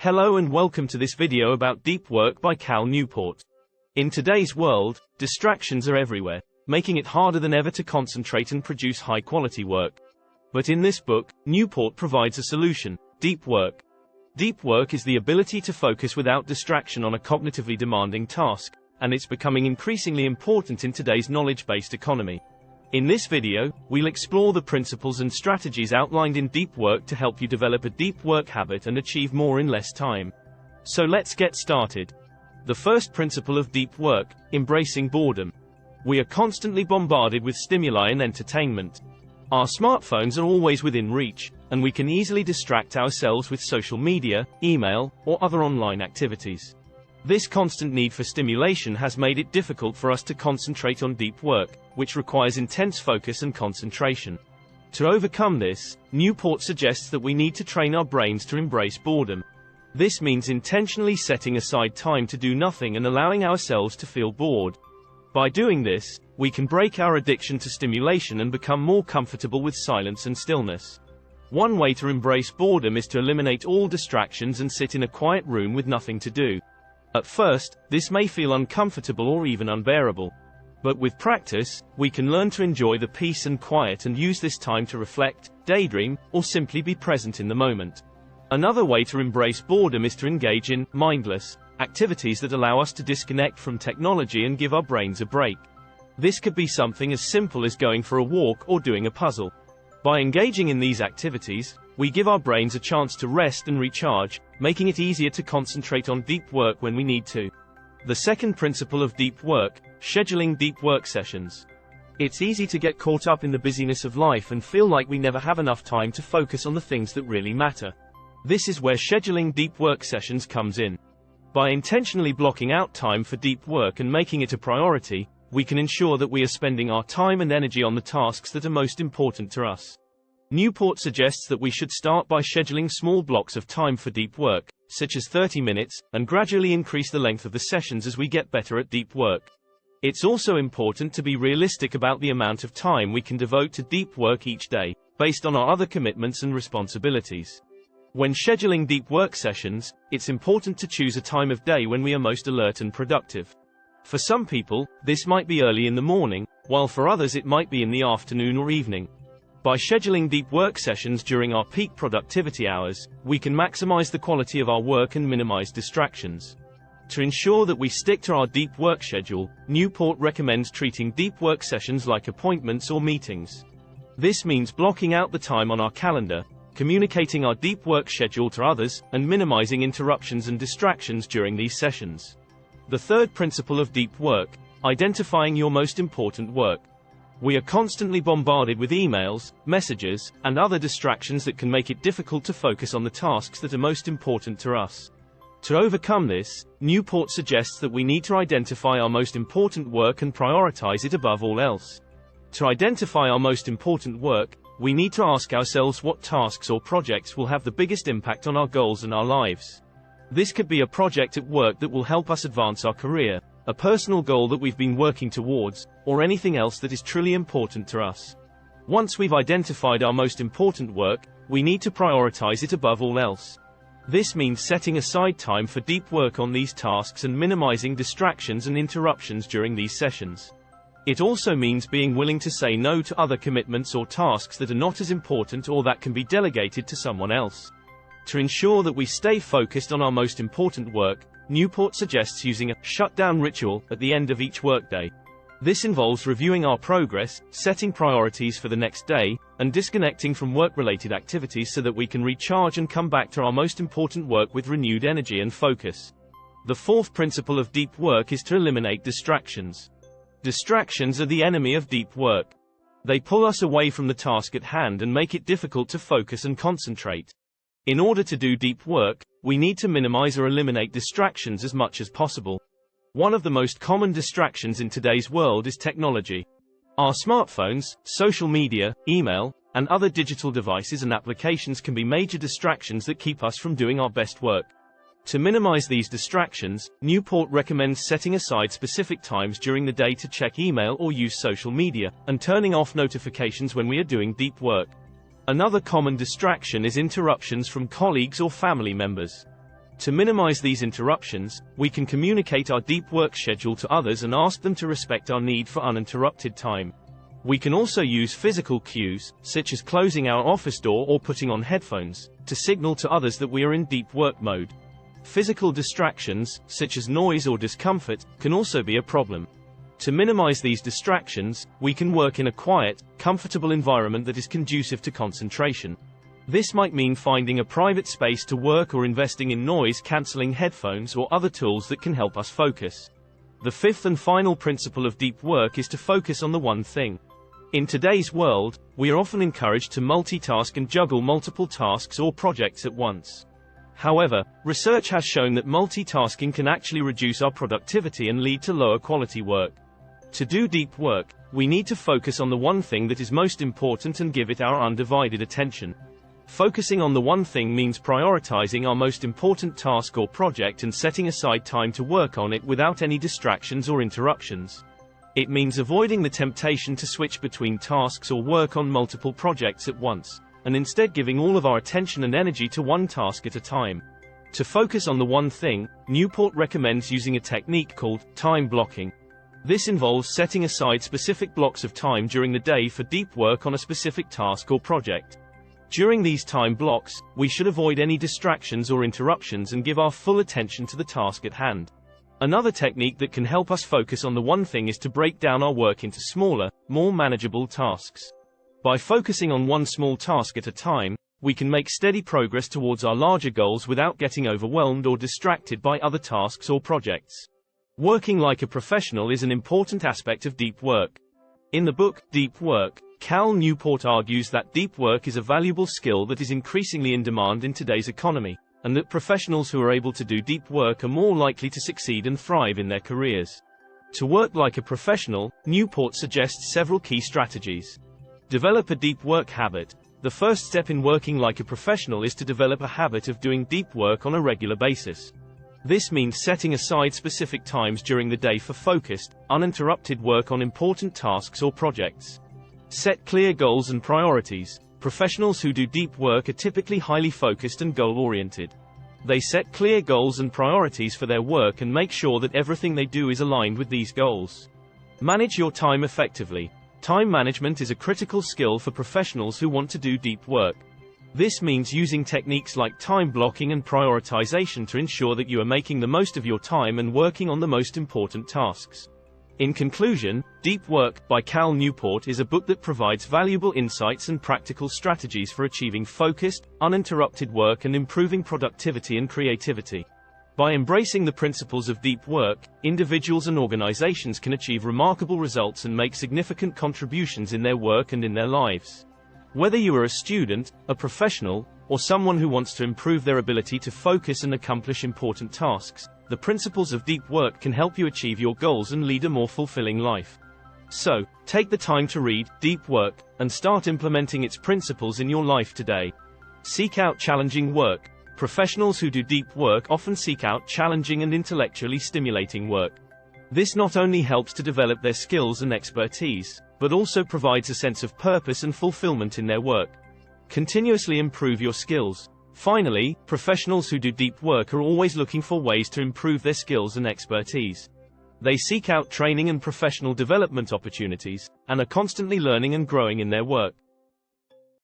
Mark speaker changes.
Speaker 1: Hello and welcome to this video about deep work by Cal Newport. In today's world, distractions are everywhere, making it harder than ever to concentrate and produce high-quality work. But in this book, Newport provides a solution: deep work. Deep work is the ability to focus without distraction on a cognitively demanding task, and it's becoming increasingly important in today's knowledge-based economy. In this video, we'll explore the principles and strategies outlined in deep work to help you develop a deep work habit and achieve more in less time. So let's get started. The first principle of deep work: embracing boredom. We are constantly bombarded with stimuli and entertainment. Our smartphones are always within reach, and we can easily distract ourselves with social media, email, or other online activities. This constant need for stimulation has made it difficult for us to concentrate on deep work, which requires intense focus and concentration. To overcome this, Newport suggests that we need to train our brains to embrace boredom. This means intentionally setting aside time to do nothing and allowing ourselves to feel bored. By doing this, we can break our addiction to stimulation and become more comfortable with silence and stillness. One way to embrace boredom is to eliminate all distractions and sit in a quiet room with nothing to do. At first, this may feel uncomfortable or even unbearable. But with practice, we can learn to enjoy the peace and quiet and use this time to reflect, daydream, or simply be present in the moment. Another way to embrace boredom is to engage in mindless activities that allow us to disconnect from technology and give our brains a break. This could be something as simple as going for a walk or doing a puzzle. By engaging in these activities, we give our brains a chance to rest and recharge, making it easier to concentrate on deep work when we need to. The second principle of deep work: scheduling deep work sessions. It's easy to get caught up in the busyness of life and feel like we never have enough time to focus on the things that really matter. This is where scheduling deep work sessions comes in. By intentionally blocking out time for deep work and making it a priority, we can ensure that we are spending our time and energy on the tasks that are most important to us. Newport suggests that we should start by scheduling small blocks of time for deep work, such as 30 minutes, and gradually increase the length of the sessions as we get better at deep work. It's also important to be realistic about the amount of time we can devote to deep work each day, based on our other commitments and responsibilities. When scheduling deep work sessions, it's important to choose a time of day when we are most alert and productive. For some people, this might be early in the morning, while for others it might be in the afternoon or evening. By scheduling deep work sessions during our peak productivity hours, we can maximize the quality of our work and minimize distractions. To ensure that we stick to our deep work schedule, Newport recommends treating deep work sessions like appointments or meetings. This means blocking out the time on our calendar, communicating our deep work schedule to others, and minimizing interruptions and distractions during these sessions. The third principle of deep work: identifying your most important work. We are constantly bombarded with emails, messages, and other distractions that can make it difficult to focus on the tasks that are most important to us. To overcome this, Newport suggests that we need to identify our most important work and prioritize it above all else. To identify our most important work, we need to ask ourselves what tasks or projects will have the biggest impact on our goals and our lives. This could be a project at work that will help us advance our career, a personal goal that we've been working towards, or anything else that is truly important to us. Once we've identified our most important work, we need to prioritize it above all else. This means setting aside time for deep work on these tasks and minimizing distractions and interruptions during these sessions. It also means being willing to say no to other commitments or tasks that are not as important or that can be delegated to someone else. To ensure that we stay focused on our most important work, Newport suggests using a shutdown ritual at the end of each workday. This involves reviewing our progress, setting priorities for the next day, and disconnecting from work-related activities so that we can recharge and come back to our most important work with renewed energy and focus. The fourth principle of deep work is to eliminate distractions. Distractions are the enemy of deep work. They pull us away from the task at hand and make it difficult to focus and concentrate. In order to do deep work, we need to minimize or eliminate distractions as much as possible. One of the most common distractions in today's world is technology. Our smartphones, social media, email, and other digital devices and applications can be major distractions that keep us from doing our best work. To minimize these distractions, Newport recommends setting aside specific times during the day to check email or use social media, and turning off notifications when we are doing deep work. Another common distraction is interruptions from colleagues or family members. To minimize these interruptions, we can communicate our deep work schedule to others and ask them to respect our need for uninterrupted time. We can also use physical cues, such as closing our office door or putting on headphones, to signal to others that we are in deep work mode. Physical distractions, such as noise or discomfort, can also be a problem. To minimize these distractions, we can work in a quiet, comfortable environment that is conducive to concentration. This might mean finding a private space to work or investing in noise-canceling headphones or other tools that can help us focus. The fifth and final principle of deep work is to focus on the one thing. In today's world, we are often encouraged to multitask and juggle multiple tasks or projects at once. However, research has shown that multitasking can actually reduce our productivity and lead to lower quality work. To do deep work, we need to focus on the one thing that is most important and give it our undivided attention. Focusing on the one thing means prioritizing our most important task or project and setting aside time to work on it without any distractions or interruptions. It means avoiding the temptation to switch between tasks or work on multiple projects at once, and instead giving all of our attention and energy to one task at a time. To focus on the one thing, Newport recommends using a technique called time blocking. This involves setting aside specific blocks of time during the day for deep work on a specific task or project. During these time blocks, we should avoid any distractions or interruptions and give our full attention to the task at hand. Another technique that can help us focus on the one thing is to break down our work into smaller, more manageable tasks. By focusing on one small task at a time, we can make steady progress towards our larger goals without getting overwhelmed or distracted by other tasks or projects. Working like a professional is an important aspect of deep work. In the book, Deep Work, Cal Newport argues that deep work is a valuable skill that is increasingly in demand in today's economy, and that professionals who are able to do deep work are more likely to succeed and thrive in their careers. To work like a professional, Newport suggests several key strategies. Develop a deep work habit. The first step in working like a professional is to develop a habit of doing deep work on a regular basis. This means setting aside specific times during the day for focused, uninterrupted work on important tasks or projects. Set clear goals and priorities. Professionals who do deep work are typically highly focused and goal-oriented. They set clear goals and priorities for their work and make sure that everything they do is aligned with these goals. Manage your time effectively. Time management is a critical skill for professionals who want to do deep work. This means using techniques like time blocking and prioritization to ensure that you are making the most of your time and working on the most important tasks. In conclusion, Deep Work by Cal Newport is a book that provides valuable insights and practical strategies for achieving focused, uninterrupted work and improving productivity and creativity. By embracing the principles of deep work, individuals and organizations can achieve remarkable results and make significant contributions in their work and in their lives. Whether you are a student, a professional, or someone who wants to improve their ability to focus and accomplish important tasks, the principles of deep work can help you achieve your goals and lead a more fulfilling life. So, take the time to read Deep Work and start implementing its principles in your life today. Seek out challenging work. Professionals who do deep work often seek out challenging and intellectually stimulating work. This not only helps to develop their skills and expertise, but also provides a sense of purpose and fulfillment in their work. Continuously improve your skills. Finally, professionals who do deep work are always looking for ways to improve their skills and expertise. They seek out training and professional development opportunities, and are constantly learning and growing in their work.